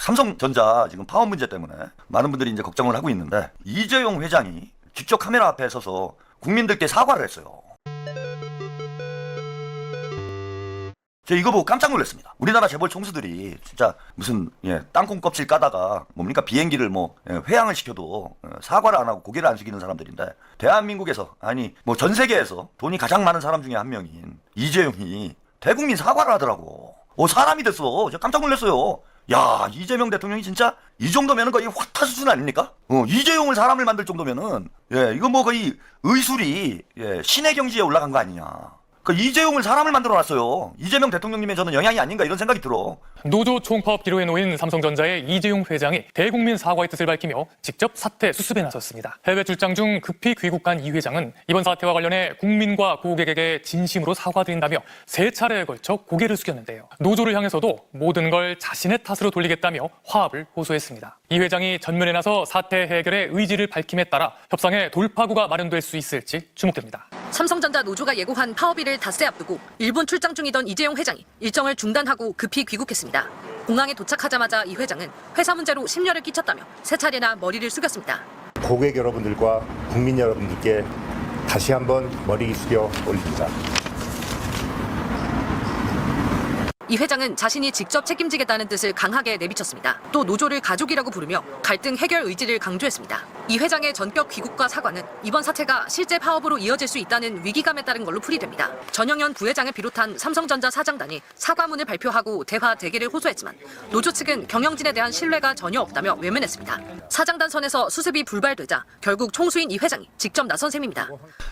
삼성전자 지금 파업 문제 때문에 많은 분들이 이제 걱정을 하고 있는데 이재용 회장이 직접 카메라 앞에 서서 국민들께 사과를 했어요. 제가 이거 보고 깜짝 놀랐습니다. 우리나라 재벌 총수들이 진짜 무슨 땅콩 껍질 까다가 뭡니까 비행기를 회항을 시켜도 사과를 안 하고 고개를 안 숙이는 사람들인데 대한민국에서 아니 전 세계에서 돈이 가장 많은 사람 중에 한 명인 이재용이 대국민 사과를 하더라고. 사람이 됐어. 제가 깜짝 놀랐어요. 야, 이재명 대통령이 진짜 이 정도면은 거의 화타 수준 아닙니까? 이재용을 사람을 만들 정도면은 이거 거의 의술이 신의 경지에 올라간 거 아니냐. 그러니까 이재용을 사람을 만들어 놨어요. 이재명 대통령님의 저는 영향이 아닌가 이런 생각이 들어. 노조 총파업 기로에 놓인 삼성전자의 이재용 회장이 대국민 사과의 뜻을 밝히며 직접 사퇴 수습에 나섰습니다. 해외 출장 중 급히 귀국한 이 회장은 이번 사태와 관련해 국민과 고객에게 진심으로 사과드린다며 세 차례에 걸쳐 고개를 숙였는데요. 노조를 향해서도 모든 걸 자신의 탓으로 돌리겠다며 화합을 호소했습니다. 이 회장이 전면에 나서 사태 해결의 의지를 밝힘에 따라 협상의 돌파구가 마련될 수 있을지 주목됩니다. 삼성전자 노조가 예고한 파업일을 닷새 앞두고 일본 출장 중이던 이재용 회장이 일정을 중단하고 급히 귀국했습니다. 공항에 도착하자마자 이 회장은 회사 문제로 심려를 끼쳤다며 세 차례나 머리를 숙였습니다. 고객 여러분들과 국민 여러분들께 다시 한번 머리 숙여 올립니다. 이 회장은 자신이 직접 책임지겠다는 뜻을 강하게 내비쳤습니다. 또 노조를 가족이라고 부르며 갈등 해결 의지를 강조했습니다. 이 회장의 전격 귀국과 사과는 이번 사태가 실제 파업으로 이어질 수 있다는 위기감에 따른 걸로 풀이됩니다. 전영현 부회장을 비롯한 삼성전자 사장단이 사과문을 발표하고 대화 대계를 호소했지만 노조 측은 경영진에 대한 신뢰가 전혀 없다며 외면했습니다. 사장단 선에서 수습이 불발되자 결국 총수인 이 회장이 직접 나선 셈입니다.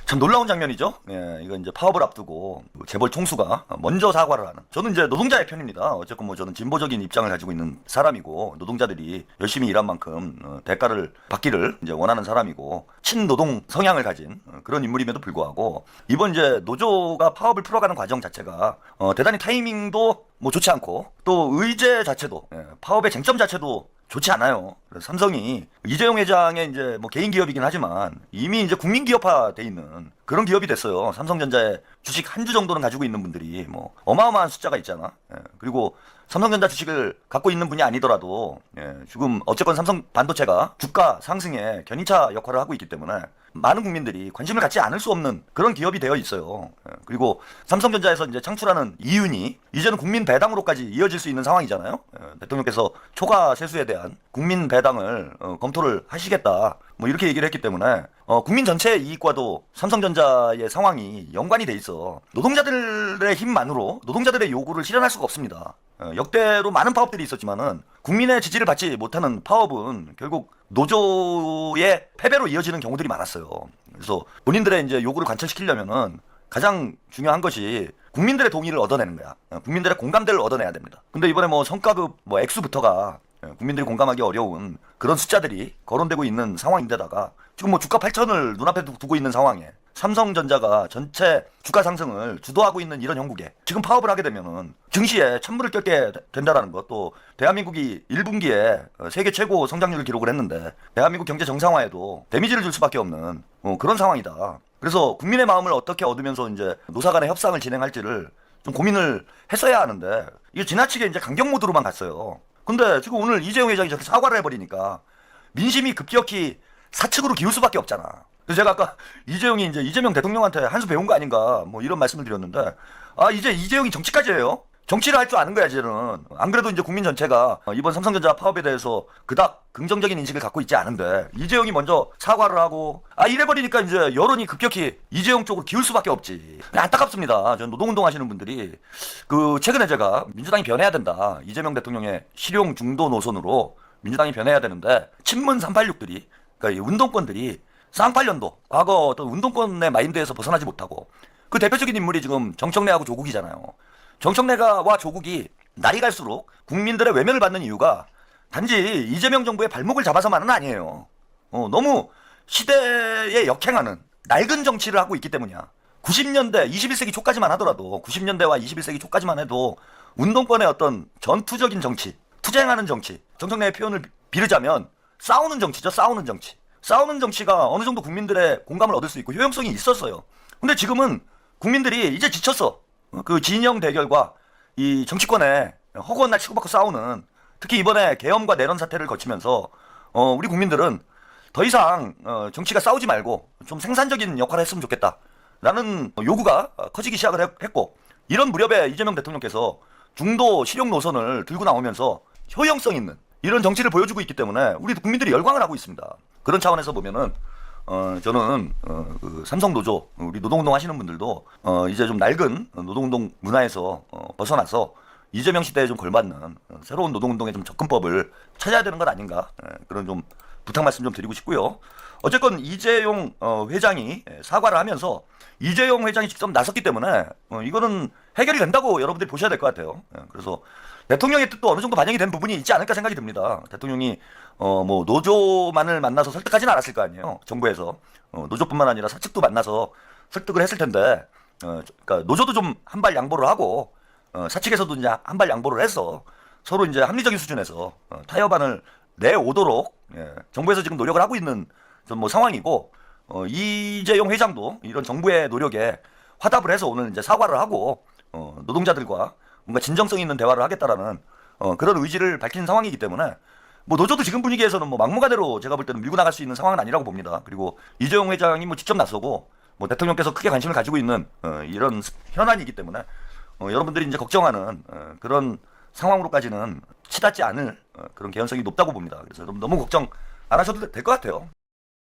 참 놀라운 장면이죠. 이거 이제 파업을 앞두고 재벌 총수가 먼저 사과를 하는. 저는 이제 노동자의 편입니다. 어쨌건 저는 진보적인 입장을 가지고 있는 사람이고 노동자들이 열심히 일한 만큼 대가를 받기를 이제 원하는 사람이고 친노동 성향을 가진 그런 인물임에도 불구하고 이번 이제 노조가 파업을 풀어가는 과정 자체가 대단히 타이밍도 좋지 않고 또 의제 자체도 파업의 쟁점 자체도 좋지 않아요. 그래서 삼성이 이재용 회장의 이제 개인 기업이긴 하지만 이미 이제 국민 기업화돼 있는 그런 기업이 됐어요. 삼성전자의 주식 한 주 정도는 가지고 있는 분들이 어마어마한 숫자가 있잖아. 그리고 삼성전자 주식을 갖고 있는 분이 아니더라도 지금 어쨌건 삼성 반도체가 주가 상승에 견인차 역할을 하고 있기 때문에 많은 국민들이 관심을 갖지 않을 수 없는 그런 기업이 되어 있어요. 그리고 삼성전자에서 이제 창출하는 이윤이 이제는 국민 배당으로까지 이어질 수 있는 상황이잖아요. 대통령께서 초과 세수에 대한 국민 배당을 검토를 하시겠다. 이렇게 얘기를 했기 때문에 국민 전체의 이익과도 삼성전자의 상황이 연관이 돼 있어. 노동자들의 힘만으로 노동자들의 요구를 실현할 수가 없습니다. 역대로 많은 파업들이 있었지만은 국민의 지지를 받지 못하는 파업은 결국 노조의 패배로 이어지는 경우들이 많았어요. 그래서 본인들의 이제 요구를 관철시키려면은 가장 중요한 것이 국민들의 동의를 얻어내는 거야. 국민들의 공감대를 얻어내야 됩니다. 근데 이번에 성과급 액수부터가 국민들이 공감하기 어려운 그런 숫자들이 거론되고 있는 상황인데다가 지금 주가 8천을 눈앞에 두고 있는 상황에 삼성전자가 전체 주가 상승을 주도하고 있는 이런 형국에 지금 파업을 하게 되면은 증시에 찬물을 껴게 된다라는 것, 또 대한민국이 1분기에 세계 최고 성장률을 기록을 했는데 대한민국 경제 정상화에도 데미지를 줄 수밖에 없는 그런 상황이다. 그래서 국민의 마음을 어떻게 얻으면서 이제 노사 간의 협상을 진행할지를 좀 고민을 했어야 하는데 이게 지나치게 이제 강경 모드로만 갔어요. 근데 지금 오늘 이재용 회장이 저렇게 사과를 해버리니까 민심이 급격히 사측으로 기울 수밖에 없잖아. 그래서 제가 아까 이재용이 이제 이재명 대통령한테 한 수 배운 거 아닌가 이런 말씀을 드렸는데 이제 이재용이 정치까지 해요? 정치를 할 줄 아는 거야 이제는. 안 그래도 이제 국민 전체가 이번 삼성전자 파업에 대해서 그닥 긍정적인 인식을 갖고 있지 않은데 이재용이 먼저 사과를 하고 이래버리니까 이제 여론이 급격히 이재용 쪽으로 기울 수밖에 없지. 안타깝습니다. 전 노동운동 하시는 분들이 최근에 제가 민주당이 변해야 된다. 이재명 대통령의 실용 중도 노선으로 민주당이 변해야 되는데 친문 386들이 그러니까 이 운동권들이 쌍팔년도 과거 어떤 운동권의 마인드에서 벗어나지 못하고 그 대표적인 인물이 지금 정청래하고 조국이잖아요. 정청래와 조국이 날이 갈수록 국민들의 외면을 받는 이유가 단지 이재명 정부의 발목을 잡아서만은 아니에요. 너무 시대에 역행하는 낡은 정치를 하고 있기 때문이야. 90년대 21세기 초까지만 하더라도 90년대와 21세기 초까지만 해도 운동권의 어떤 전투적인 정치, 투쟁하는 정치, 정청래의 표현을 빌으자면 싸우는 정치죠. 싸우는 정치. 싸우는 정치가 어느 정도 국민들의 공감을 얻을 수 있고 효용성이 있었어요. 근데 지금은 국민들이 이제 지쳤어. 그 진영 대결과 이 정치권에 허구한 날 치고받고 싸우는 특히 이번에 계엄과 내란 사태를 거치면서 우리 국민들은 더 이상 정치가 싸우지 말고 좀 생산적인 역할을 했으면 좋겠다라는 요구가 커지기 시작을 했고, 이런 무렵에 이재명 대통령께서 중도 실용 노선을 들고 나오면서 효용성 있는 이런 정치를 보여주고 있기 때문에 우리 국민들이 열광을 하고 있습니다. 그런 차원에서 보면은 저는 그 삼성 노조, 우리 노동운동 하시는 분들도 이제 좀 낡은 노동운동 문화에서 벗어나서 이재명 시대에 좀 걸맞는 새로운 노동운동의 좀 접근법을 찾아야 되는 것 아닌가, 그런 좀 부탁 말씀 좀 드리고 싶고요. 어쨌건 이재용 회장이 사과를 하면서 이재용 회장이 직접 나섰기 때문에 이거는 해결이 된다고 여러분들이 보셔야 될 것 같아요. 그래서 대통령의 뜻도 어느 정도 반영이 된 부분이 있지 않을까 생각이 듭니다. 대통령이 뭐 노조만을 만나서 설득하지는 않았을 거 아니에요. 정부에서 노조뿐만 아니라 사측도 만나서 설득을 했을 텐데, 그러니까 노조도 좀 한 발 양보를 하고 사측에서도 이제 한 발 양보를 해서 서로 이제 합리적인 수준에서 타협안을 내오도록 정부에서 지금 노력을 하고 있는 뭐 상황이고, 이재용 회장도 이런 정부의 노력에 화답을 해서 오늘 이제 사과를 하고 노동자들과 뭔가 진정성 있는 대화를 하겠다라는 그런 의지를 밝힌 상황이기 때문에, 뭐 노조도 지금 분위기에서는 뭐 막무가내로 제가 볼 때는 밀고 나갈 수 있는 상황은 아니라고 봅니다. 그리고 이재용 회장이 뭐 직접 나서고 뭐 대통령께서 크게 관심을 가지고 있는 이런 현안이기 때문에 여러분들이 이제 걱정하는 그런 상황으로까지는 치닫지 않을 그런 개연성이 높다고 봅니다. 그래서 여러분 너무 걱정 안 하셔도 될 것 같아요.